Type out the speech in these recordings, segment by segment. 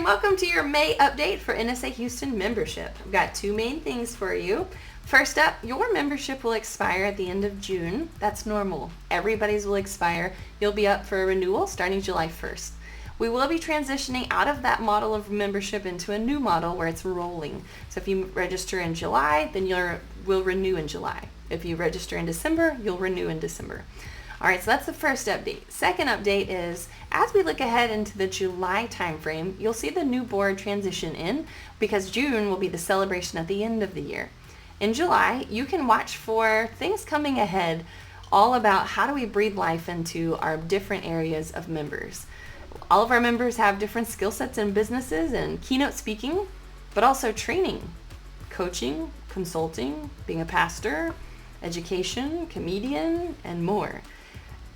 and welcome to your May update for NSA Houston membership. I've got two main things for you. First up, your membership will expire at the end of June. That's normal. Everybody's will expire. You'll be up for a renewal starting July 1st. We will be transitioning out of that model of membership into a new model where it's rolling. So if you register in July, then we'll renew in July. If you register in December, you'll renew in December. All right, so that's the first update. Second update is, as we look ahead into the July timeframe, you'll see the new board transition in because June will be the celebration at the end of the year. In July, you can watch for things coming ahead all about how do we breathe life into our different areas of members. All of our members have different skill sets in businesses and keynote speaking, but also training, coaching, consulting, being a pastor, education, comedian, and more.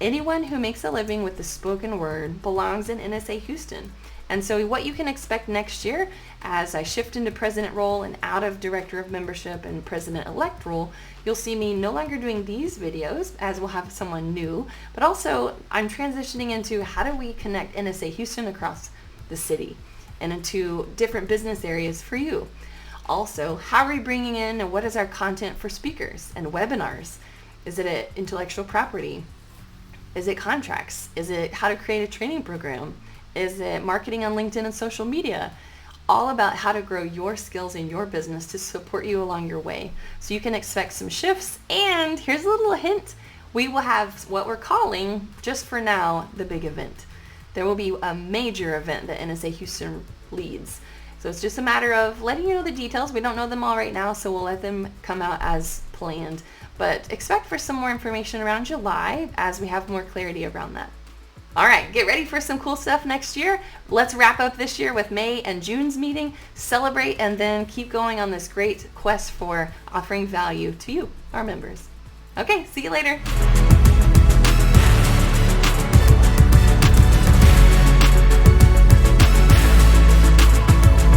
Anyone who makes a living with the spoken word belongs in NSA Houston. And so what you can expect next year as I shift into president role and out of director of membership and president-elect role, you'll see me no longer doing these videos as we'll have someone new, but also I'm transitioning into how do we connect NSA Houston across the city and into different business areas for you. Also, how are we bringing in and what is our content for speakers and webinars? Is it intellectual property? Is it contracts? Is it how to create a training program? Is it marketing on LinkedIn and social media? All about how to grow your skills in your business to support you along your way. So you can expect some shifts, and here's a little hint. We will have what we're calling, just for now, the big event. There will be a major event that NSA Houston leads. So it's just a matter of letting you know the details. We don't know them all right now, so we'll let them come out as planned. But expect for some more information around July as we have more clarity around that. All right, get ready for some cool stuff next year. Let's wrap up this year with May and June's meeting, celebrate, and then keep going on this great quest for offering value to you, our members. Okay, see you later.